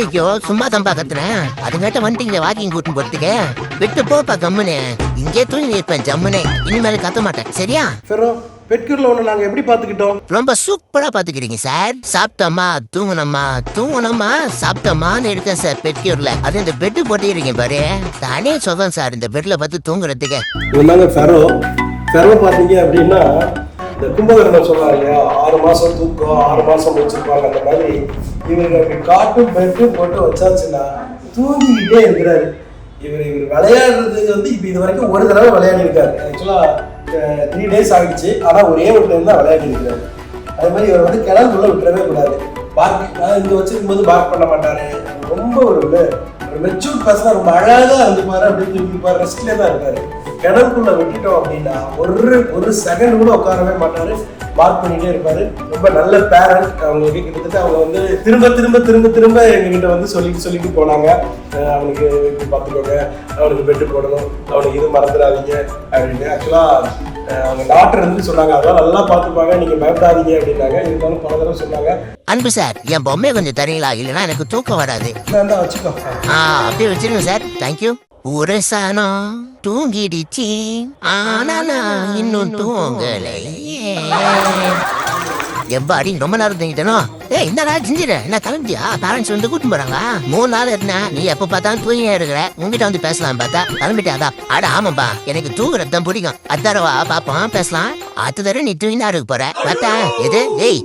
ஐயோ சும்மா தம்பா கத்துறேன். அதுங்கிட்ட வந்துட்டீங்க வாக்கிங் கூட்டின்னு போறதுக்கு. விட்டு போப்பா கம்முனே. இங்கே தூங்கி இருப்பேன் ஜம்முனே. இனிமேல் கத்த மாட்டேன் சரியா? ஃபெரோ பெட்கியூர்ல ஒன்று நாங்கள் எப்படி பார்த்துக்கிட்டோம்? ரொம்ப சூப்பரா பாத்துக்கிறீங்க சார். சாப்பிட்டோமா தூங்கணுமா சாப்பிட்டோமான்னு இருக்கேன் சார் பெட்கியூர்ல. அது இந்த பெட்டு போட்டிருக்கீங்க பாரு. தானே சொல்றேன் சார் இந்த பெட்ல பார்த்து தூங்குறதுக்கு. இவங்க ஃபெரோ பார்த்தீங்க அப்படின்னா இந்த கும்பகர்ணம் சொல்றாங்க இல்லையா, 6 மாசம் தூக்கம் 6 மாசம் வச்சிருப்பாங்க. அந்த மாதிரி இவருக்கு அப்படி காட்டும் பெட்டு போட்டு வச்சாச்சுன்னா தூங்கிக்கிட்டே இருக்கிறாரு. இவர் விளையாடுறது வந்து இப்போ இது வரைக்கும் ஒரு தடவை விளையாடி இருக்காரு. ஆக்சுவலாக 3 days ஆகிடுச்சு. ஆனால் ஒரே ஒரு டைம் தான் விளையாடி இருக்கிறாரு. அது மாதிரி இவர் வந்து கிணறுக்குள்ள விட்டுறவே கூடாது. பார்க் இங்கே வச்சிருக்கும் போது பார்க் பண்ண மாட்டாரு. ரொம்ப ஒரு மெச்சூர்ட் பர்சனாக ரொம்ப அழகாக இருந்துப்பாரு. அப்படின்னு சொல்லிப்பாரு. ரெஸ்ட்லேயே தான் இருக்காரு. கிணறுக்குள்ள விட்டுட்டோம் அப்படின்னா ஒரு செகண்ட் கூட உட்காரவே மாட்டாரு. மார்க் பண்ணிட்டே இருப்பாரு. ரொம்ப நல்ல பேரண்ட். அவங்களுக்கு கிட்டத்தட்ட அவங்க வந்து திரும்ப எங்ககிட்ட வந்து சொல்லிட்டு போனாங்க. அவனுக்கு பார்த்துக்கோங்க, அவனுக்கு பெட்டு போடணும், அவனுக்கு இது மறந்துடாதீங்க அப்படின்னு. ஆக்சுவலா அவங்க டாக்டர் இருந்து சொன்னாங்க அதெல்லாம் நல்லா பார்த்துப்பாங்க, நீங்க பயப்படாதீங்க அப்படின்னாங்க. இருந்தாலும் பல தடவை சொன்னாங்க. அன்பு சார் என் பொம்மையை கொஞ்சம் தரீங்களா? இல்லைன்னா எனக்கு தூக்கம் வராது. வச்சுக்கோ. அப்படியே வச்சிருங்க சார். தேங்க்யூ. ஒரு சனம் தூங்கிடுச்சு ஆனா நான் இன்னும் தூங்கலையே. எப்பாடி ரொம்ப நேரம் தூங்கிட்டனோ? என்னடா செஞ்சிட என்ன கிளம்பியா? பேரண்ட்ஸ் வந்து கூட்டிட்டு போறாங்க. 3 நாள் இருந்தேன். நீ எப்ப பார்த்தாலும் தூங்கியா இருக்கிற. உங்ககிட்ட வந்து பேசலாம் பார்த்தா கிளம்பிட்டாதா? அட ஆமாப்பா எனக்கு தூங்குறது தான் பிடிக்கும். அத்தாரவா பாப்போம் பேசலாம். அடுத்த தடவை நீ தூங்கினா இருக்க போற பார்த்தா எது? ஏய்